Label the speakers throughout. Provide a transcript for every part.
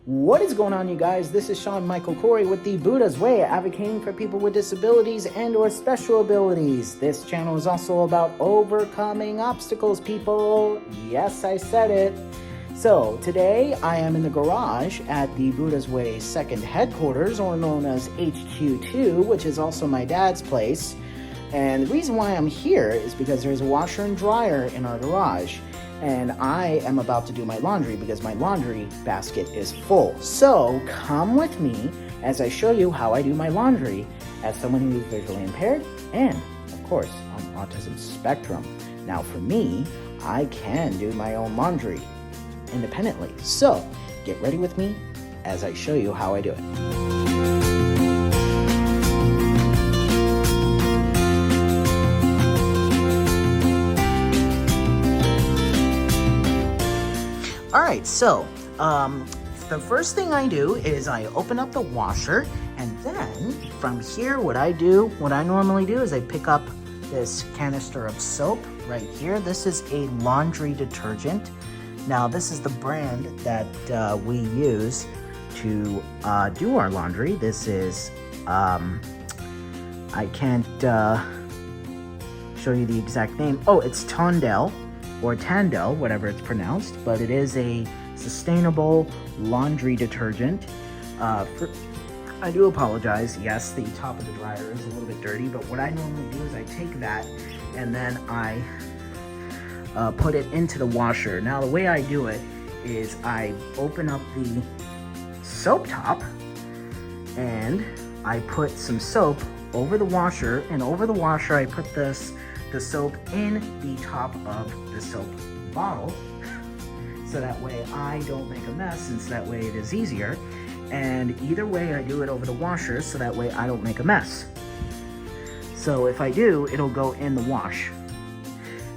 Speaker 1: What is going on, you guys? This is Sean Michael Corey with the Buddha's Way, advocating for people with disabilities and or special abilities. This channel is also about overcoming obstacles, people. Yes, I said it. So today I am in the garage at the Buddha's Way second headquarters, or known as HQ2, which is also my dad's place. And the reason why I'm here is because there's a washer and dryer in our garage. And I am about to do my laundry because my laundry basket is full. So come with me as I show you how I do my laundry as someone who is visually impaired and, of course, on autism spectrum. Now for me, I can do my own laundry independently. So get ready with me as I show you how I do it. Alright, so the first thing I do is I open up the washer, and then from here what I normally do is I pick up this canister of soap right here. This is a laundry detergent. Now this is the brand that we use to do our laundry. This is, I can't show you the exact name. Oh, it's Tondel. Or Tandel, whatever it's pronounced, but it is a sustainable laundry detergent. I do apologize, yes, the top of the dryer is a little bit dirty, but what I normally do is I take that and then I put it into the washer. Now the way I do it is I open up the soap top and I put some soap over the washer, and over the washer I put the soap in the top of the soap bottle, so that way I don't make a mess, and so that way it is easier. And either way I do it over the washer, so that way I don't make a mess. So if I do, it'll go in the wash.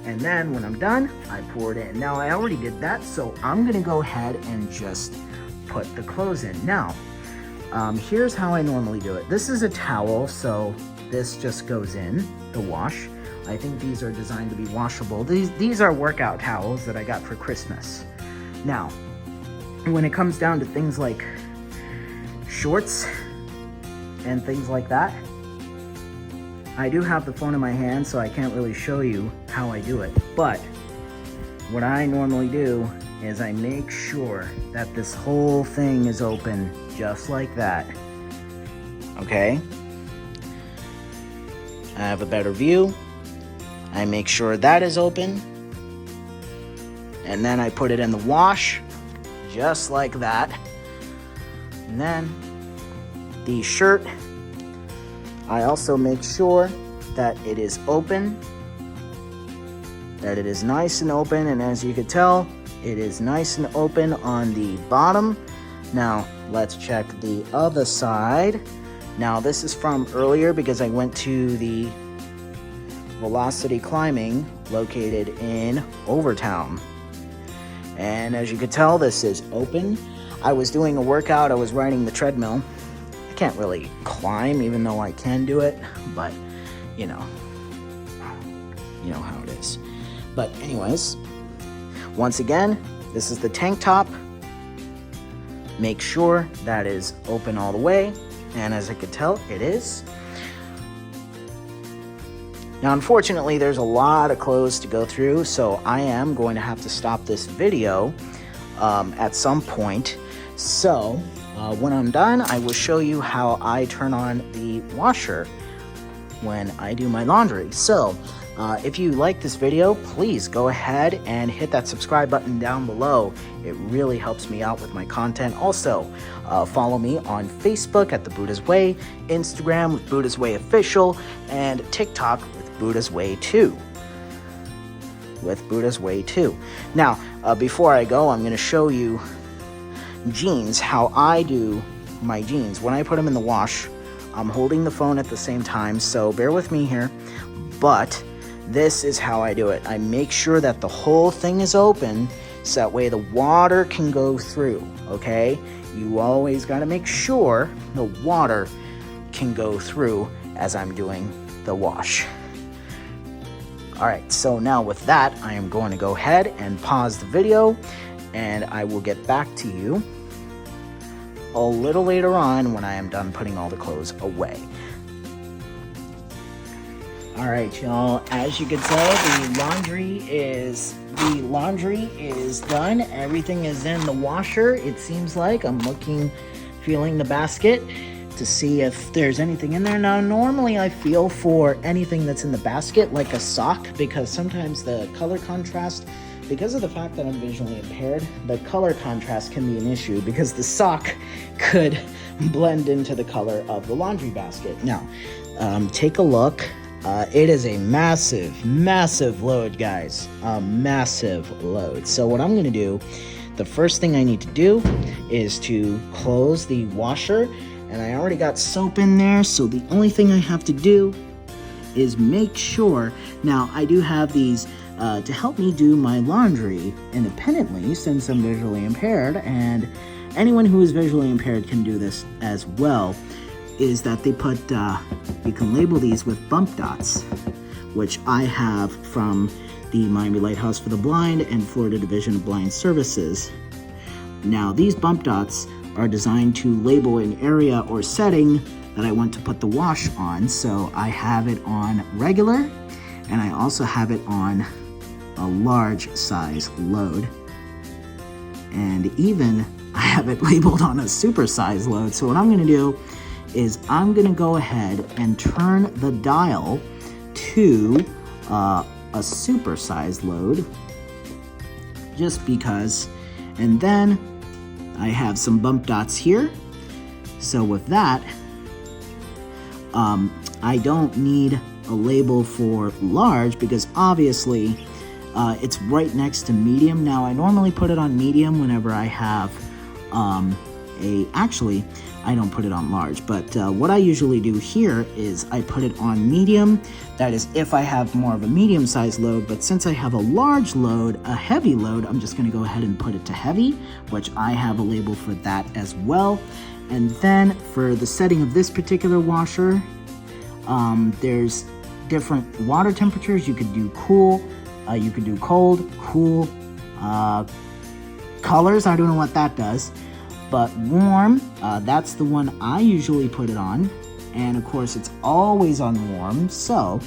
Speaker 1: And then when I'm done, I pour it in. Now I already did that, so I'm gonna go ahead and just put the clothes in. Now, here's how I normally do it. This is a towel, so this just goes in the wash. I think these are designed to be washable. These are workout towels that I got for Christmas. Now, when it comes down to things like shorts and things like that, I do have the phone in my hand, so I can't really show you how I do it. But what I normally do is I make sure that this whole thing is open just like that. Okay? I have a better view. I make sure that is open, and then I put it in the wash, just like that. And then the shirt, I also make sure that it is open, that it is nice and open, and as you can tell, it is nice and open on the bottom. Now, let's check the other side. Now, this is from earlier because I went to the Velocity Climbing located in Overtown, and as you can tell, this is open. I was doing a workout, I was riding the treadmill. I can't really climb, even though I can do it, but you know how it is. But anyways, once again, this is the tank top. Make sure that is open all the way, and as I could tell, it is. Now, unfortunately, there's a lot of clothes to go through, so I am going to have to stop this video at some point. So, when I'm done, I will show you how I turn on the washer when I do my laundry. So, if you like this video, please go ahead and hit that subscribe button down below. It really helps me out with my content. Also, follow me on Facebook at The Buddha's Way, Instagram with Buddha's Way Official, and TikTok with Buddha's Way 2. With Buddha's Way 2. Now, before I go, I'm going to show you jeans, how I do my jeans. When I put them in the wash, I'm holding the phone at the same time, so bear with me here. But this is how I do it. I make sure that the whole thing is open, so that way the water can go through, okay? You always got to make sure the water can go through as I'm doing the wash. Alright, so now with that, I am going to go ahead and pause the video, and I will get back to you a little later on when I am done putting all the clothes away. All right, y'all, as you can tell, the laundry is done. Everything is in the washer. It seems like I'm feeling the basket to see if there's anything in there. Now, normally I feel for anything that's in the basket, like a sock, because sometimes the color contrast, because of the fact that I'm visually impaired, the color contrast can be an issue because the sock could blend into the color of the laundry basket. Now, take a look. It is a massive load, guys. A massive load. So what I'm going to do, the first thing I need to do is to close the washer. And I already got soap in there, so the only thing I have to do is make sure. Now, I do have these to help me do my laundry independently since I'm visually impaired, and anyone who is visually impaired can do this as well, is that they put, you can label these with bump dots, which I have from the Miami Lighthouse for the Blind and Florida Division of Blind Services. Now, these bump dots are designed to label an area or setting that I want to put the wash on. So I have it on regular, and I also have it on a large size load. And even I have it labeled on a super size load. So what I'm gonna do is I'm gonna go ahead and turn the dial to a super size load, just because, and then I have some bump dots here. So with that, I don't need a label for large because obviously it's right next to medium. Now, I normally put it on medium whenever I have actually, I don't put it on large, but what I usually do here is I put it on medium. That is if I have more of a medium-sized load, but since I have a large load, a heavy load, I'm just gonna go ahead and put it to heavy, which I have a label for that as well. And then for the setting of this particular washer, there's different water temperatures. You could do cool, you could do cold, cool, colors, I don't know what that does. But warm, that's the one I usually put it on. And of course, it's always on warm. So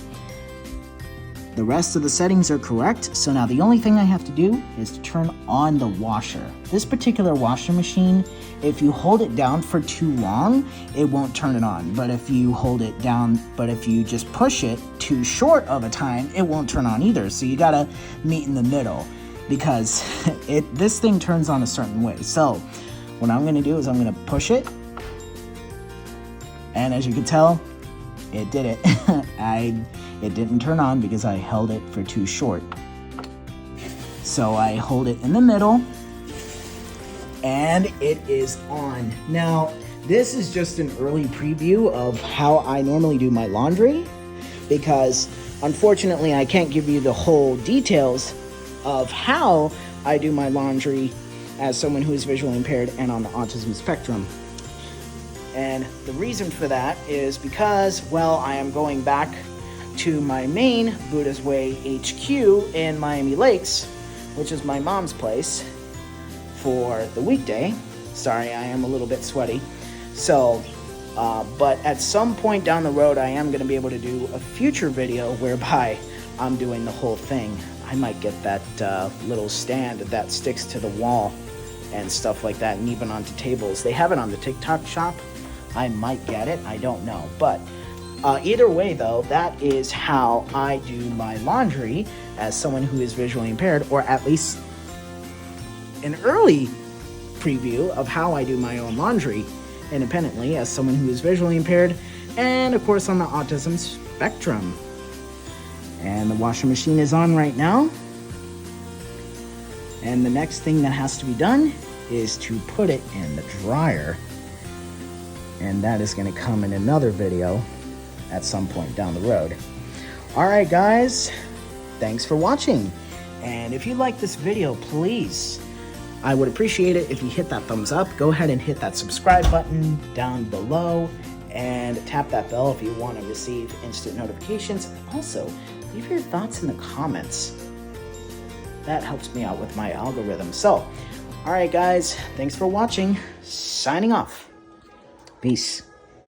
Speaker 1: the rest of the settings are correct. So now the only thing I have to do is to turn on the washer. This particular washer machine, if you hold it down for too long, it won't turn it on. But if you hold it down, but if you just push it too short of a time, it won't turn on either. So you gotta meet in the middle because this thing turns on a certain way. So what I'm gonna do is I'm gonna push it, and as you can tell, it did it. It didn't turn on because I held it for too short. So I hold it in the middle, and it is on. Now, this is just an early preview of how I normally do my laundry, because unfortunately I can't give you the whole details of how I do my laundry as someone who is visually impaired and on the autism spectrum. And the reason for that is because, well, I am going back to my main Buddha's Way HQ in Miami Lakes, which is my mom's place, for the weekday. Sorry, I am a little bit sweaty. So, but at some point down the road, I am gonna be able to do a future video whereby I'm doing the whole thing. I might get that little stand that sticks to the wall and stuff like that, and even onto tables. They have it on the TikTok shop. I might get it, I don't know. But either way though, that is how I do my laundry as someone who is visually impaired, or at least an early preview of how I do my own laundry independently as someone who is visually impaired, and of course on the autism spectrum. And the washing machine is on right now. And the next thing that has to be done is to put it in the dryer. And that is going to come in another video at some point down the road. All right, guys, thanks for watching. And if you like this video, please, I would appreciate it if you hit that thumbs up. Go ahead and hit that subscribe button down below and tap that bell if you want to receive instant notifications. And also, leave your thoughts in the comments. That helps me out with my algorithm. So, All right, guys, thanks for watching. Signing off. Peace.